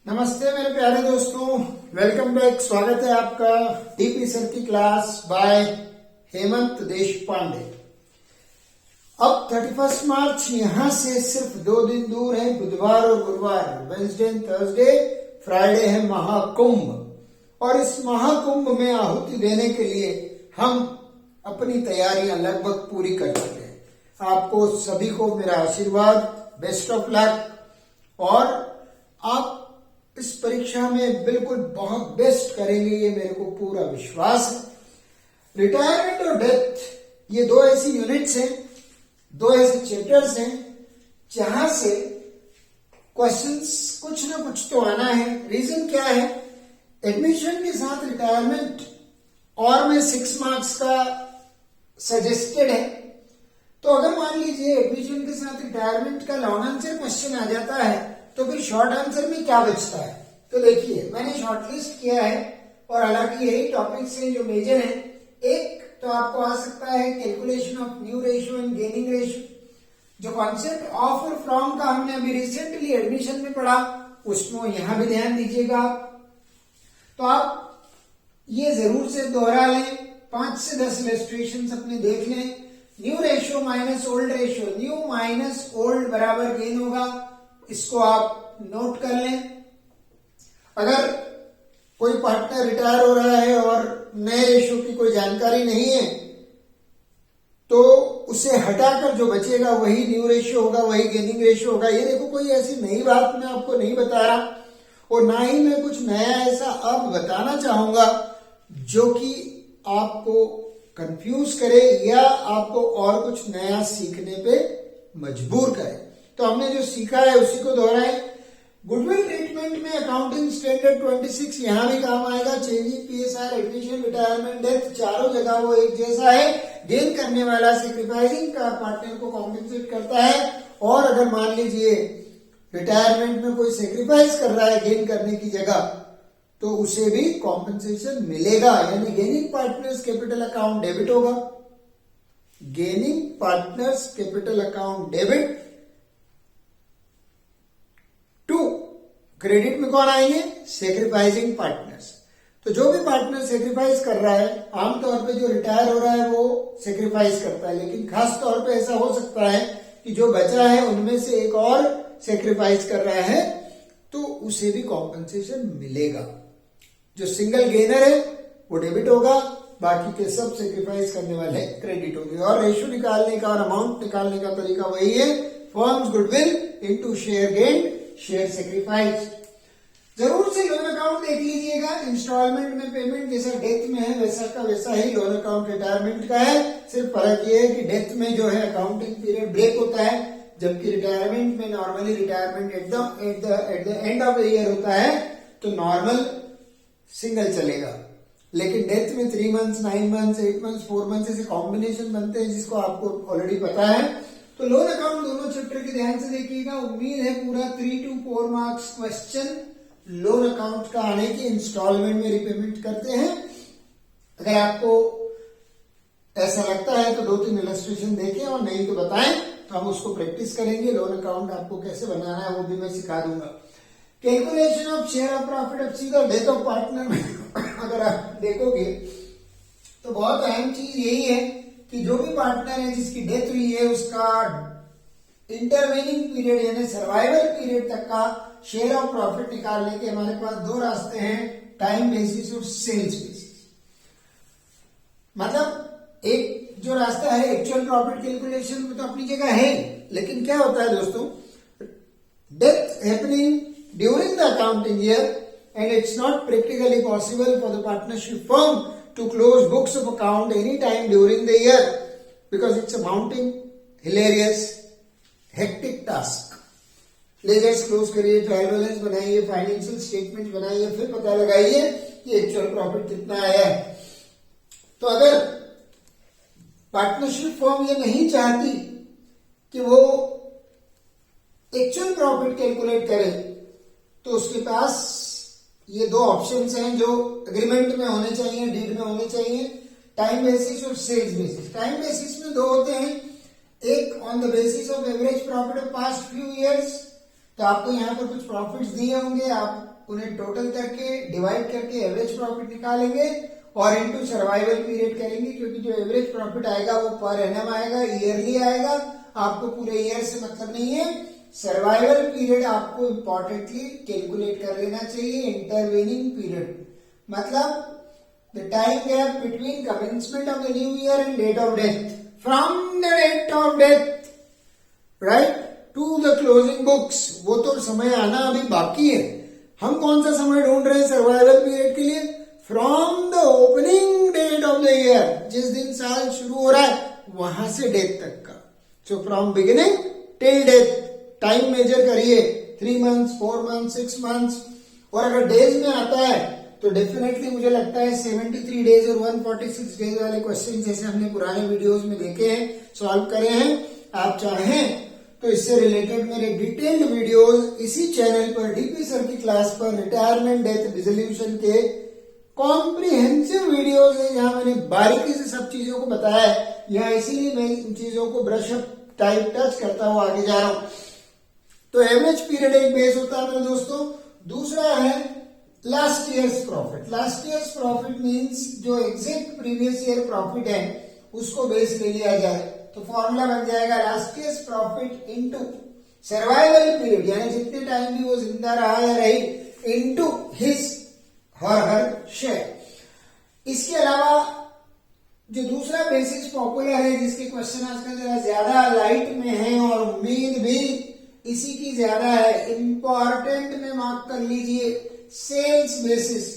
नमस्ते मेरे प्यारे दोस्तों, वेलकम बैक। स्वागत है आपका डीपी सर की क्लास बाय हेमंत देशपांडे। अब 31 मार्च यहां से सिर्फ 2 दिन दूर है, बुधवार और गुरुवार, वेंसडे एंड थर्सडे, फ्राइडे है महाकुंभ। और इस महाकुंभ में आहुति देने के लिए हम अपनी तैयारियां लगभग पूरी कर चुके हैं। आपको सभी को मेरा आशीर्वाद, बेस्ट ऑफ लक। और आप इस परीक्षा में बिल्कुल बहुत बेस्ट करेंगे, ये मेरे को पूरा विश्वास है। रिटायरमेंट और डेथ, ये दो ऐसी यूनिट्स हैं, दो ऐसे चैप्टर्स हैं जहां से क्वेश्चंस कुछ ना कुछ तो आना है। रीजन क्या है? एडमिशन के साथ रिटायरमेंट और में 6 मार्क्स का सजेस्टेड है। तो अगर मान लीजिए एडमिशन के साथ रिटायरमेंट का लॉन्ग आंसर क्वेश्चन आ जाता है तो फिर शॉर्ट आंसर में क्या बचता है? तो देखिए, मैंने शॉर्टलिस्ट किया है और हालांकि यही टॉपिक्स हैं जो मेजर हैं। एक तो आपको आ सकता है calculation of new ratio and gaining ratio, जो कॉन्सेप्ट ऑफ और फ्रॉम का हमने अभी रिसेंटली एडमिशन में पढ़ा, उसको यहां भी ध्यान दीजिएगा। तो आप ये जरूर से दोहरा लें, 5 से 10 इलस्ट्रेशन अपने देख लें। New ratio minus old ratio, new minus old बराबर गेन होगा, इसको आप नोट कर लें। अगर कोई पार्टनर रिटायर हो रहा है और नए रेशियो की कोई जानकारी नहीं है तो उसे हटाकर जो बचेगा वही न्यू रेशियो होगा, वही गेनिंग रेशियो होगा। ये देखो, कोई ऐसी नई बात मैं आपको नहीं बता रहा और ना ही मैं कुछ नया ऐसा अब बताना चाहूंगा जो कि आपको कंफ्यूज करे या आपको और कुछ नया सीखने पे मजबूर करे। तो हमने जो सीखा है उसी को दोहराए। गुडविल ट्रीटमेंट में अकाउंटिंग स्टैंडर्ड 26 यहां भी काम आएगा। Changing PSR, admission, retirement, death, चारों जगह वो एक जैसा है। गेन करने वाला सेक्रीफाइसिंग का पार्टनर को कॉम्पेंसेट करता है, और अगर मान लीजिए रिटायरमेंट में कोई सेक्रीफाइस कर रहा है गेन करने की जगह, तो उसे भी कॉम्पेंसेशन मिलेगा। यानी gaining partners capital account debit होगा, gaining partners capital account debit to credit में कौन आएंगे? Sacrificing partners. तो जो भी पार्टनर सेक्रीफाइस कर रहा है, आमतौर पे जो रिटायर हो रहा है वो सेक्रीफाइस करता है, लेकिन खास तौर पे ऐसा हो सकता है कि जो बचा है उनमें से एक और सेक्रीफाइस कर रहा है, तो उसे भी कॉम्पेंसेशन मिलेगा। जो सिंगल गेनर है वो डेबिट होगा, बाकी के सब सेक्रीफाइस करने वाले क्रेडिट होंगे। और रेशियो निकालने का और अमाउंट निकालने का तरीका वही है, firms goodwill into share gain, share sacrifice. जरूर से लोन अकाउंट देख लीजिएगा। इंस्टॉलमेंट में पेमेंट जैसा डेथ में है वैसा का वैसा ही लोन अकाउंट रिटायरमेंट का है। सिर्फ फर्क ये है कि डेथ में जो है अकाउंटिंग पीरियड ब्रेक होता है, जबकि रिटायरमेंट में normally retirement at the end of the year होता है, तो नॉर्मल सिंगल चलेगा। लेकिन डेथ में 3 मंथ्स, 9 मंथ्स, 8 मंथ्स, 4 मंथ्स ऐसे कॉम्बिनेशन बनते हैं जिसको आपको ऑलरेडी पता है। तो लोन अकाउंट दोनों चैप्टर के ध्यान से देखिएगा। उम्मीद है पूरा 3 to 4 marks question loan account का आने की इंस्टॉलमेंट में रिपेमेंट करते हैं। अगर आपको ऐसा लगता है तो 2-3 इलस्ट्रेशन देखें और नहीं तो बताएं, तो हम उसको प्रैक्टिस करेंगे। लोन अकाउंट आपको कैसे बनाना है वो भी मैं सिखा दूंगा। Calculation of share of profit, अब सीधा डेथ ऑफ पार्टनर में अगर आप देखोगे तो बहुत अहम चीज यही है कि जो भी पार्टनर है जिसकी डेथ हुई है उसका इंटरवेनिंग पीरियड यानी सर्वाइवल पीरियड तक का शेयर ऑफ प्रॉफिट निकालने के हमारे पास 2 रास्ते हैं, टाइम बेसिस और सेल्स बेसिस। मतलब एक जो रास्ता है एक्चुअल प्रॉफिट कैलकुलेशन में तो अपनी जगह है, लेकिन क्या होता है दोस्तों, death happening during the accounting year and it's not practically possible for the partnership firm to close books of account any time during the year because it's a mounting, hilarious, hectic task. Ledgers close करिए, trial balance बनाइए, financial statement बनाइए, फिर पता लगाइए कि actual profit कितना आया है। तो अगर पार्टनरशिप फर्म ये नहीं चाहती कि वो एक्चुअल प्रॉफिट कैलकुलेट करे, तो उसके पास ये 2 ऑप्शंस हैं जो एग्रीमेंट में होने चाहिए, डीड में होने चाहिए, टाइम बेसिस और सेल्स बेसिस। टाइम बेसिस में 2 होते हैं, एक on the basis of average profit of past few years, तो आपको यहाँ पर कुछ प्रॉफिट्स दिए होंगे, आप उन्हें टोटल करके डिवाइड करके एवरेज प्रॉफिट निकालेंगे और इनटू सर्वाइवल पीरियड करेंगे, क्योंकि जो एवरेज प्रॉफिट आएगा वो पर एनम आएगा, ईयरली आएगा। आपको पूरे ईयर से मतलब नहीं है। सर्वाइवल पीरियड आपको इंपॉर्टेंटली कैलकुलेट कर लेना चाहिए। इंटरवेनिंग पीरियड मतलब the time gap between commencement of the new year and date of death, from the date of death right to the closing books. वो तो समय आना अभी बाकी है। हम कौन सा समय ढूंढ रहे हैं सर्वाइवल पीरियड के लिए? From the opening date of the year, जिस दिन साल शुरू हो रहा है वहां से डेथ तक का। So from beginning till death time measure करिए, 3 मंथ्स, 4 मंथ्स, 6 मंथ्स। और अगर डेज में आता है तो डेफिनेटली मुझे लगता है 73 डेज और 146 डेज वाले क्वेश्चन जैसे हमने पुराने वीडियोस में देखे हैं, सॉल्व करे हैं। आप चाहें तो इससे रिलेटेड मेरे डिटेल्ड वीडियोस इसी चैनल पर डीपी सर की क्लास पर रिटायरमेंट डेथ डिसोल्यूशन के कॉम्प्रिहेंसिव वीडियोस है, जहां मैंने बारीकी से सब चीजों को बताया है। यहाँ इसीलिए मैं इन चीजों को ब्रश अप टाइप टच करता हुआ आगे जा रहा हूं। तो एवरेज पीरियड एक बेस होता है मेरे दोस्तों। दूसरा है last years profit. Last years profit means जो एग्जैक्ट प्रीवियस ईयर प्रॉफिट है उसको बेस ले लिया जाए, तो फॉर्मूला बन जाएगा last years profit into survival period, यानी जितने टाइम भी वो जिंदा रहा या रही, इनटू हिज हर शेयर। इसके अलावा जो दूसरा बेसिस पॉपुलर है, जिसके क्वेश्चन आजकल जरा ज्यादा लाइट में है और उम्मीद भी इसी की ज्यादा है, इंपॉर्टेंट में मार्क कर लीजिए, सेल्स बेसिस।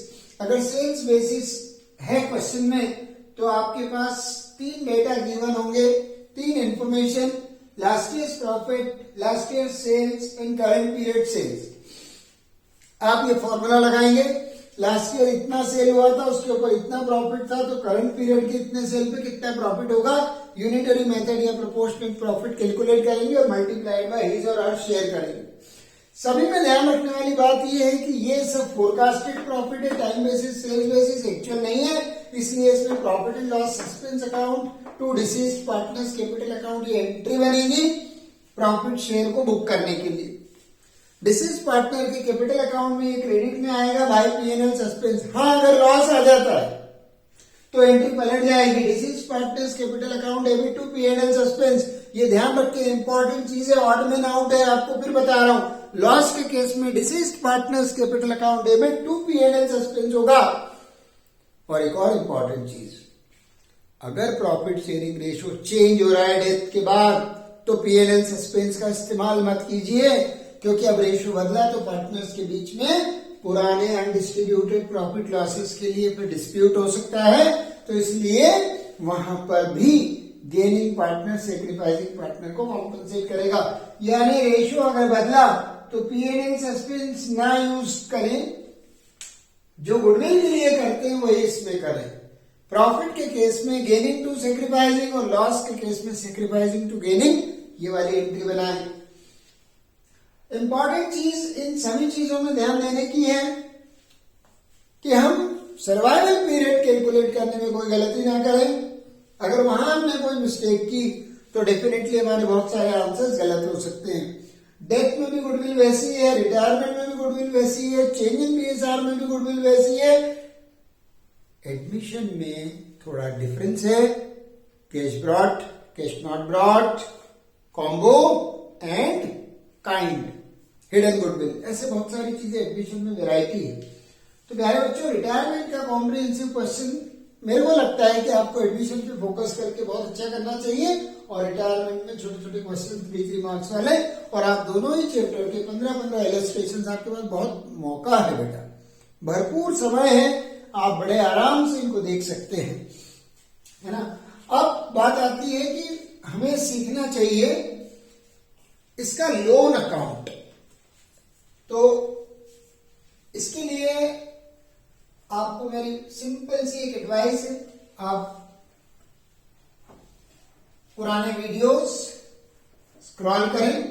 अगर सेल्स बेसिस है क्वेश्चन में तो आपके पास 3 डेटा गिवन होंगे, 3 information, last year profit, last year sales and current period sales. आप ये फॉर्मूला लगाएंगे, लास्ट ईयर इतना सेल हुआ था, उसके ऊपर इतना प्रॉफिट था, तो करंट पीरियड के इतने सेल पे कितना प्रॉफिट होगा, यूनिटरी मेथड या प्रोपोर्शनल प्रॉफिट कैलकुलेट करेंगे और मल्टीप्लाइड बाय हिज और हर शेयर करेंगे। सभी में ध्यान रखने वाली बात यह है कि ये सब फोरकास्टेड प्रॉफिट है, time basis, sales basis, actual नहीं है। इसलिए इसमें profit and loss suspense account to deceased partners capital account ये एंट्री बनेगी प्रॉफिट शेयर को बुक करने के लिए। डिसीज पार्टनर के कैपिटल अकाउंट में ये क्रेडिट में आएगा बाय पीएनएल सस्पेंस। हाँ, अगर लॉस आ जाता है तो एंट्री पलट जाएगी, deceased partners capital account debit to PNL suspense. ये ध्यान रखिए, इंपॉर्टेंट चीज है, ऑड में आउट है, आपको फिर बता रहा हूं। लॉस के केस में deceased partners capital account debit to PNL suspense होगा। और एक और इंपॉर्टेंट चीज, अगर प्रॉफिट शेयरिंग रेशियो चेंज हो रहा है डेथ के बाद तो पीएनएल सस्पेंस का इस्तेमाल मत कीजिए, क्योंकि अब रेशियो बदला तो पार्टनर्स के बीच में पुराने अनडिस्ट्रीब्यूटेड प्रॉफिट लॉसेस के लिए फिर डिस्प्यूट हो सकता है। तो इसलिए वहां पर भी गेनिंग पार्टनर सेक्रीफाइसिंग पार्टनर को कॉम्पनसेट करेगा। यानी रेशियो अगर बदला तो पीएनएल सस्पेंस ना यूज करें, जो गुडविल के लिए करते हैं वही इसमें करें। प्रॉफिट के केस में गेनिंग टू सेक्रीफाइसिंग और लॉस के केस में सेक्रीफाइसिंग टू गेनिंग, ये वाली एंट्री बनाएं। इंपॉर्टेंट चीज इन सभी चीजों में ध्यान देने की है कि हम सर्वाइवल पीरियड कैलकुलेट करने में कोई गलती ना करें। अगर वहां हमने कोई मिस्टेक की तो डेफिनेटली हमारे बहुत सारे आंसर्स गलत हो सकते हैं। डेथ में भी गुडविल वैसी है, रिटायरमेंट में भी गुडविल वैसी है, चेंज इन पीएसआर में भी गुडविल वैसी है। एडमिशन में थोड़ा डिफरेंस है, cash brought, cash not brought, combo and kind, hidden goodwill, ऐसे बहुत सारी चीजें एडमिशन में वैरायटी है। तो प्यारे बच्चों, रिटायरमेंट का कॉम्प्रिहेंसिव क्वेश्चन मेरे को लगता है कि आपको एडमिशन पे फोकस करके बहुत अच्छा करना चाहिए, और रिटायरमेंट में छोटे छोटे क्वेश्चन 3 मार्क्स वाले, और आप दोनों ही चैप्टर के 15-15 इलस्ट्रेशन, आपके पास बहुत मौका है बेटा, भरपूर समय है, आप बड़े आराम से इनको देख सकते हैं, है ना। अब बात आती है कि हमें सीखना चाहिए इसका लोन अकाउंट। तो इसके लिए आपको मेरी सिंपल सी एक एडवाइस है, आप पुराने वीडियोस स्क्रॉल करें,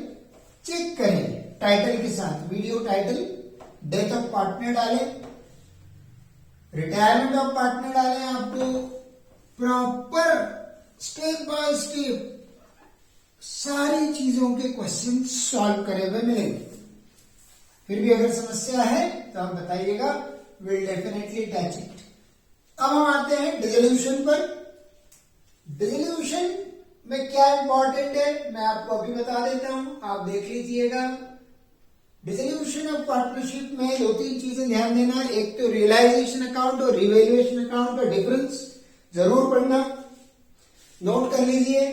चेक करें टाइटल के साथ, video title, death of partner डालें, रिटायरमेंट ऑफ पार्टनर डालें, आपको प्रॉपर स्टेप बाय स्टेप सारी चीजों के क्वेश्चन सॉल्व करे हुए मिलेंगे। फिर भी अगर समस्या है तो आप बताइएगा, विल डेफिनेटली टच इट। अब हम आते हैं डिसोल्यूशन पर। डिसोल्यूशन में क्या इंपॉर्टेंट है मैं आपको अभी बता देता हूं, आप देख लीजिएगा। डिसोल्यूशन ऑफ पार्टनरशिप में 2-3 चीजें ध्यान देना। एक तो रियलाइजेशन अकाउंट और रिवैल्यूएशन अकाउंट का डिफरेंस जरूर पढ़ना, नोट कर लीजिए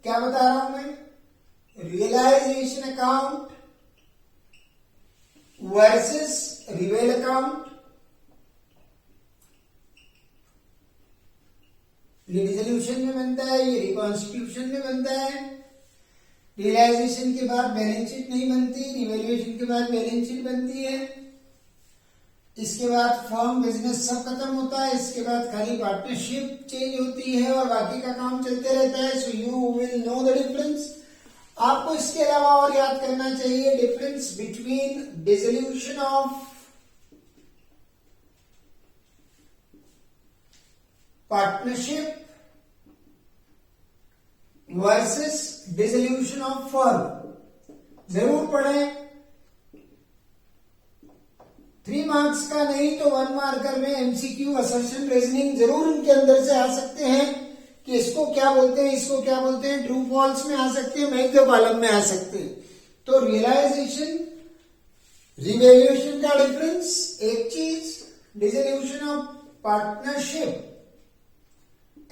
क्या बता रहा हूं मैं। Realisation account versus रिवेल account. ये डिसोल्यूशन में बनता है, ये रिकॉन्स्टिट्यूशन में बनता है। रियलाइजेशन के बाद बैलेंस शीट नहीं बनती, रिवैल्यूएशन के बाद बैलेंस शीट बनती है। इसके बाद फर्म बिजनेस सब खत्म होता है, इसके बाद खाली पार्टनरशिप चेंज होती है और बाकी का काम चलते रहता है। So you will know the difference. आपको इसके अलावा और याद करना चाहिए difference between dissolution of partnership versus dissolution of firm. जरूर पढ़ें, 3 मार्क्स का नहीं तो 1 मार्कर में एमसीक्यू असर्शन रीजनिंग जरूर उनके अंदर से आ सकते हैं कि इसको क्या बोलते हैं, इसको क्या बोलते हैं। ट्रू फॉल्स में आ सकते हैं, मैच द कॉलम में आ सकते हैं। तो रियलाइजेशन रिवैल्यूएशन का डिफरेंस एक चीज, dissolution of partnership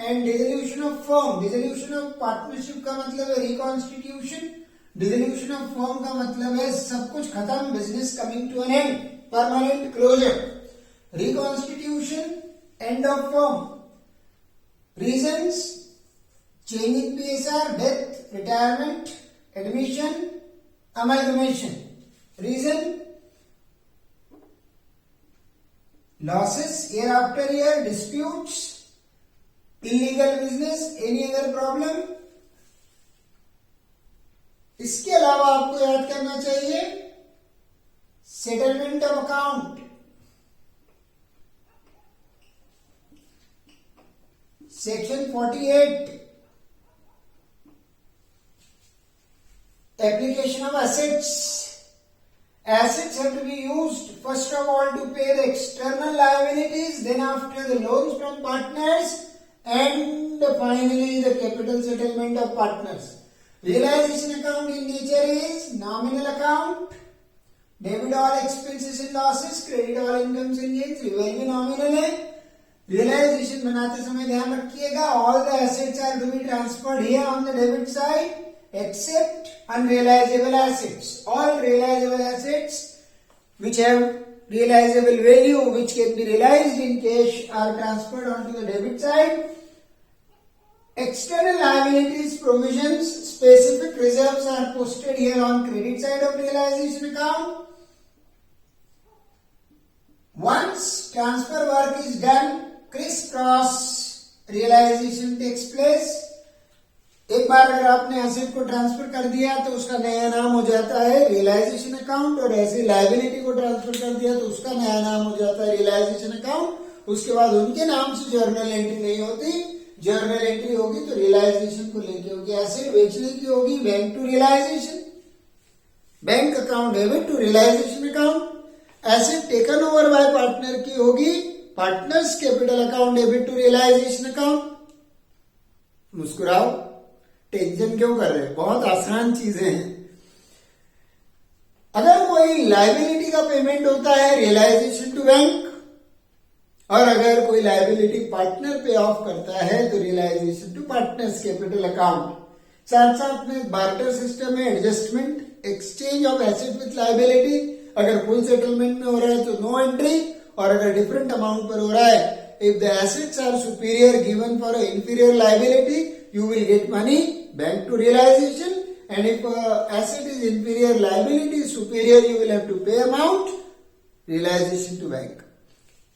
and dissolution of firm. Dissolution of partnership का मतलब है रिकॉन्स्टिट्यूशन, डिसोल्यूशन ऑफ फर्म का मतलब है सब कुछ खत्म, business coming to an end, permanent closure. Reconstitution, end of firm. Reasons, change in PSR, death, retirement, admission, amalgamation. Reason, losses year after year, disputes, illegal business, any other problem. इसके अलावा आपको याद करना चाहिए settlement of account. Section 48, application of assets. Assets have to be used first of all to pay the external liabilities, then after the loans from partners, and finally the capital settlement of partners. Realization account in nature is nominal account. Debit all expenses and losses, credit all incomes and gains. Revenue nominal है. Realization बनाते समय ध्यान रखिएगा, all the assets are to be transferred here on the debit side except unrealizable assets. All realizable assets which have realizable value which can be realized in cash are transferred onto the debit side. External liabilities, provisions, specific reserves are posted here on credit side of realization account. Once transfer work is done, crisscross realization takes place. एक बार अगर आपने asset को transfer कर दिया तो उसका नया नाम हो जाता है रियलाइजेशन अकाउंट, और ऐसे लायबिलिटी को ट्रांसफर कर दिया तो उसका नया नाम हो जाता है रियलाइजेशन अकाउंट। उसके बाद उनके नाम से जर्नल एंट्री नहीं होती, जर्नल एंट्री होगी तो रियलाइजेशन को लेके होगी। एसेट बेचने की होगी bank to realisation, bank account debit to realisation account. Asset taken over by partner की होगी partners capital account debit to realisation account. मुस्कुराओ, टेंशन क्यों कर रहे हैं, बहुत आसान चीजें हैं। अगर कोई लायबिलिटी का पेमेंट होता है रियलाइजेशन टू बैंक, और अगर कोई लायबिलिटी पार्टनर पे ऑफ करता है तो realisation to partners capital account. साथ साथ में बार्टर सिस्टम है, adjustment, exchange of asset with liability. अगर फुल सेटलमेंट में हो रहा है तो नो एंट्री, और अगर डिफरेंट अमाउंट पर हो रहा है, if the assets are superior given for a inferior liability you will get money bank to realization, and if asset is inferior, liability is superior, you will have to pay amount realization to bank.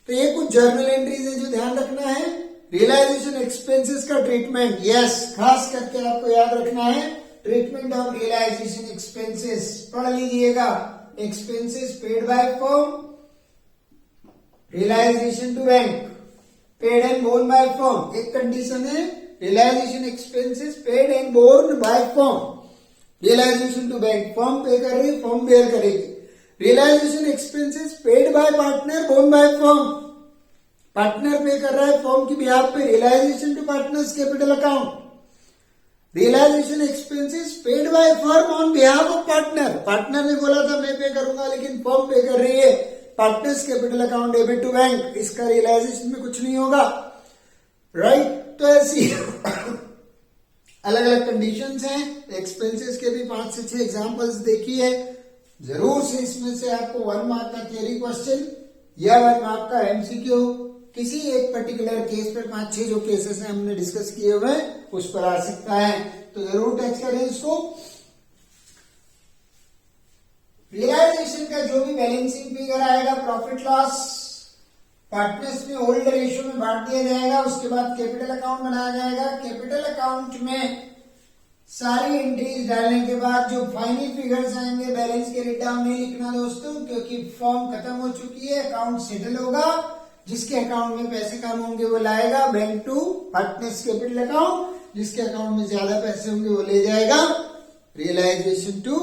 तो ये कुछ journal entries है जो ध्यान रखना है। Realisation expenses का treatment, yes, खास करके आपको याद रखना है ट्रीटमेंट ऑफ रियलाइजेशन एक्सपेंसेस। पढ़ लीजिएगा, expenses paid by firm, realisation to bank, paid and borne by firm. एक कंडीशन है realisation expenses paid and borne by firm, realisation to bank, firm pay कर रही, फर्म बेयर करेगी। Realisation expenses paid by partner borne by firm, partner pay कर रहा है firm की behalf पे, realisation to partners capital account. Realisation expenses paid by firm on behalf of partner, partner ने बोला था मैं पे करूंगा लेकिन फर्म पे कर रही है, partners capital account debit to bank, इसका रियलाइजेशन में कुछ नहीं होगा, राइट। तो ऐसी अलग अलग कंडीशंस हैं। एक्सपेंसेस के भी 5 से 6 एग्जांपल्स देखिए, जरूर से इसमें से आपको 1 मार्क का थियरी क्वेश्चन या 1 मार्क का एमसीक्यू किसी एक पर्टिकुलर केस पर 5-6 जो केसेस हैं हमने डिस्कस किए हुए हैं उस पर आ सकता है, तो जरूर टच करें इसको। रियलाइजेशन का जो भी बैलेंसिंग फिगर आएगा, प्रॉफिट लॉस पार्टनर्स में ओल्ड रेशियो में बांट दिया जाएगा, उसके बाद कैपिटल अकाउंट बनाया जाएगा। कैपिटल अकाउंट में सारी एंट्रीज डालने के बाद जो फाइनल फिगर्स आएंगे, बैलेंस के रिट डाउन नहीं लिखना दोस्तों, क्योंकि फॉर्म खत्म हो चुकी है, अकाउंट सेटल होगा, जिसके अकाउंट में पैसे कम होंगे वो लाएगा bank to partners capital account, जिसके अकाउंट में ज्यादा पैसे होंगे वो ले जाएगा realisation to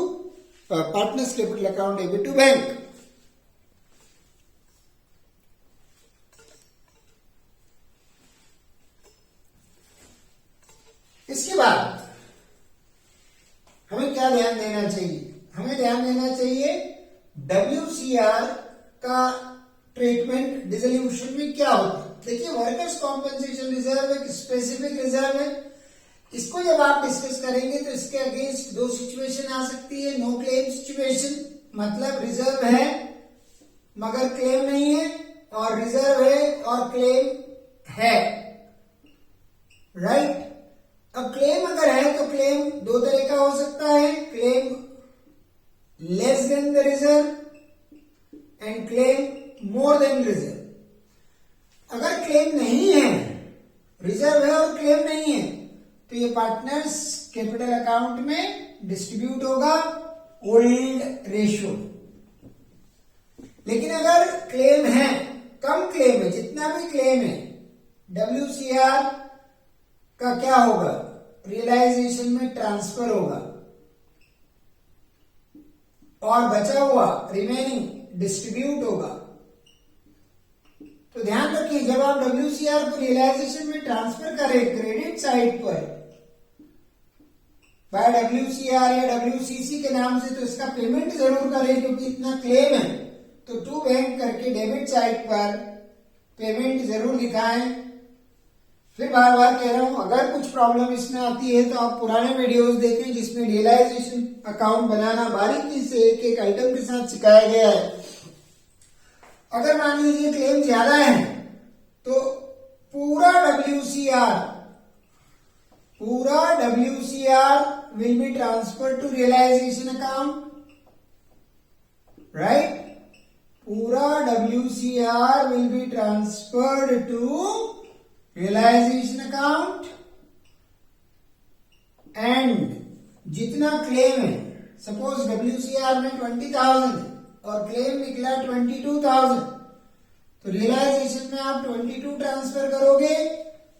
partners capital account debit to bank. इसके बाद हमें क्या ध्यान देना चाहिए? हमें ध्यान देना चाहिए WCR का ट्रीटमेंट डिसोल्यूशन में क्या होता है। देखिए, वर्कर्स कॉम्पेंसेशन रिजर्व एक स्पेसिफिक रिजर्व है, इसको जब आप डिस्कस करेंगे तो इसके अगेंस्ट 2 सिचुएशन आ सकती है। नो क्लेम सिचुएशन, मतलब रिजर्व है मगर क्लेम नहीं है, और रिजर्व है और क्लेम है, राइट। अब क्लेम अगर है तो क्लेम 2 तरह का हो सकता है, claim less than the reserve and claim more than reserve. अगर क्लेम नहीं है, रिजर्व है और क्लेम नहीं है, तो ये पार्टनर्स कैपिटल अकाउंट में डिस्ट्रीब्यूट होगा ओल्ड रेशियो। लेकिन अगर क्लेम है, कम क्लेम है, जितना भी क्लेम है, WCR का क्या होगा? रियलाइजेशन में ट्रांसफर होगा और बचा हुआ रिमेनिंग डिस्ट्रीब्यूट होगा। तो ध्यान रखिए, जब आप WCR को रियलाइजेशन में ट्रांसफर करें क्रेडिट साइड पर बाय WCR या WCC के नाम से, तो इसका पेमेंट जरूर करें क्योंकि इतना क्लेम है, तो टू बैंक करके डेबिट साइड पर पेमेंट जरूर दिखाएं। फिर बार बार कह रहा हूं, अगर कुछ प्रॉब्लम इसमें आती है तो आप पुराने वीडियोस देखें जिसमें रियलाइजेशन अकाउंट बनाना बारीकी से एक एक आइटम के साथ सिखाया गया है। अगर मान लीजिए क्लेम ज्यादा है तो पूरा WCR will be transfer to realisation account, right. पूरा WCR will be transferred to realisation account and जितना क्लेम है, सपोज WCR में 20,000 और क्लेम निकला 22,000, तो रियलाइजेशन में आप 22 ट्रांसफर करोगे,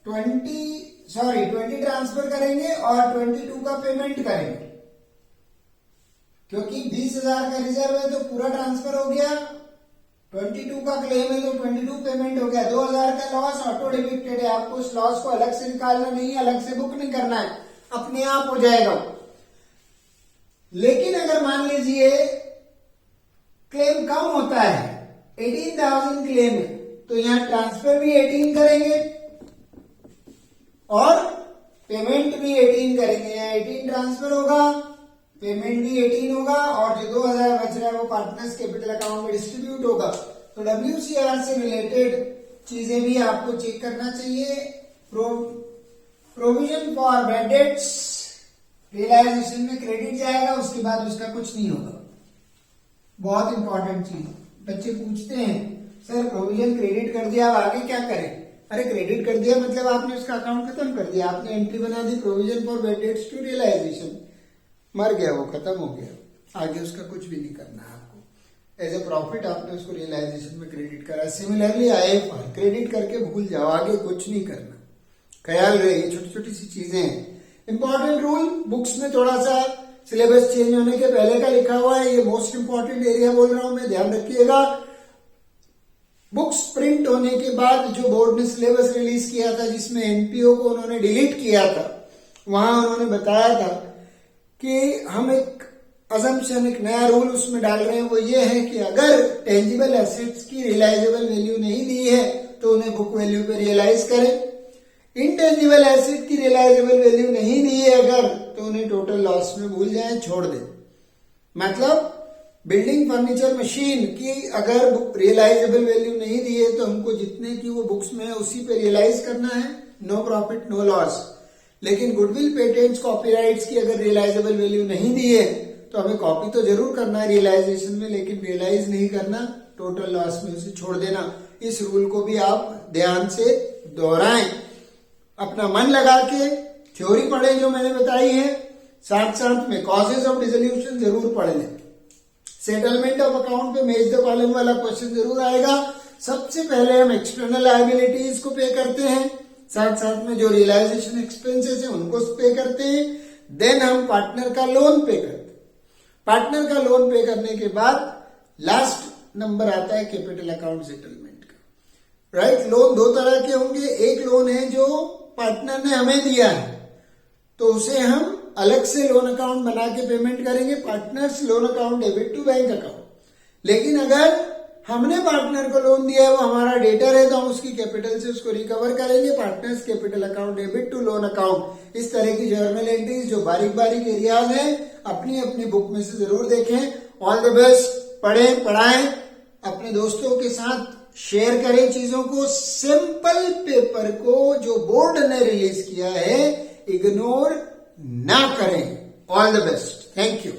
20 ट्रांसफर करेंगे और 22 का पेमेंट करेंगे, क्योंकि 20,000 का रिजर्व है तो पूरा ट्रांसफर हो गया, 22 का क्लेम है तो 22 पेमेंट हो गया, 2,000 का लॉस ऑटो डिबिटेड है, आपको उस लॉस को अलग से निकालना नहीं, अलग से बुक नहीं करना है, अपने आप हो जाएगा। लेकिन अगर मान लीजिए क्लेम कम होता है, 18,000 क्लेम है, तो यहां ट्रांसफर भी 18 करेंगे और पेमेंट भी 18 करेंगे, यहां 18 ट्रांसफर होगा, पेमेंट भी 18 होगा और जो 2,000 बच रहा है वो पार्टनर्स कैपिटल अकाउंट में डिस्ट्रीब्यूट होगा। तो WCR से रिलेटेड चीजें भी आपको चेक करना चाहिए। Provision for bad debts, realisation में क्रेडिट जाएगा, उसके बाद उसका कुछ नहीं होगा। बहुत इंपॉर्टेंट चीज, बच्चे पूछते हैं सर प्रोविजन क्रेडिट कर दिया, अब आगे क्या करें? अरे क्रेडिट कर दिया मतलब आपने उसका अकाउंट खत्म कर दिया, आपने एंट्री बना दी provision for bad debts to realisation, मर गया वो, खत्म हो गया, आगे उसका कुछ भी नहीं करना है आपको। एज ए प्रॉफिट आपने उसको रियलाइजेशन में क्रेडिट करा। सिमिलरली IFR क्रेडिट करके भूल जाओ, आगे कुछ नहीं करना। ख्याल रहे, छोटी छोटी सी चीजें हैं। इंपॉर्टेंट रूल बुक्स में थोड़ा सा सिलेबस चेंज होने के पहले का लिखा हुआ है, ये मोस्ट इंपॉर्टेंट एरिया बोल रहा हूं मैं, ध्यान रखिएगा। बुक्स प्रिंट होने के बाद जो बोर्ड ने सिलेबस रिलीज किया था जिसमें एनपीओ को उन्होंने डिलीट किया था, वहां उन्होंने बताया था कि हम एक अजम्पशन, एक नया रूल उसमें डाल रहे हैं, वो ये है कि अगर टेंजिबल एसेट्स की रियलाइजेबल वैल्यू नहीं दी है तो उन्हें बुक वैल्यू पे रियलाइज करें। इनटेंजिबल एसेट की रियलाइजेबल वैल्यू नहीं दी है अगर, तो उन्हें टोटल लॉस में भूल जाएं, छोड़ दें। मतलब बिल्डिंग फर्नीचर मशीन की अगर रियलाइजेबल वैल्यू नहीं दी है तो हमको जितने की वो बुक्स में है उसी पे रियलाइज करना है, नो प्रॉफिट नो लॉस। लेकिन गुडविल, पेटेंट्स, कॉपीराइट्स की अगर रियलाइजेबल वैल्यू नहीं दी है तो हमें कॉपी तो जरूर करना है रियलाइजेशन में, लेकिन रियलाइज नहीं करना, टोटल लॉस में उसे छोड़ देना। इस रूल को भी आप ध्यान से दोहराएं, अपना मन लगा के थ्योरी पढ़ें जो मैंने बताई है, साथ साथ में कॉजेज ऑफ डिसोल्यूशन जरूर पढ़ लें। सेटलमेंट ऑफ अकाउंट पे मेज द कॉलम वाला क्वेश्चन जरूर आएगा। सबसे पहले हम एक्सटर्नल लायबिलिटीज को पे करते हैं, साथ साथ में जो रियलाइजेशन एक्सपेंसेस है उनको पे करते हैं, देन हम पार्टनर का लोन पे करते हैं। पार्टनर का लोन पे करने के बाद लास्ट नंबर आता है कैपिटल अकाउंट सेटलमेंट का। राइट, लोन दो तरह के होंगे, एक लोन है जो पार्टनर ने हमें दिया है तो उसे हम अलग से लोन अकाउंट बना के पेमेंट करेंगे, partners loan account debit to bank account. लेकिन अगर हमने पार्टनर को लोन दिया है, वो हमारा डेटर है, तो हम उसकी कैपिटल से उसको रिकवर करेंगे, partners capital account debit to loan account. इस तरह की जर्नल एंट्रीज जो बारीक बारीक एरियाज हैं अपनी अपनी बुक में से जरूर देखें। ऑल द बेस्ट, पढ़ें, पढ़ाएं, अपने दोस्तों के साथ शेयर करें चीजों को। सिंपल पेपर को जो बोर्ड ने रिलीज किया है इग्नोर ना करें। All the best, thank you.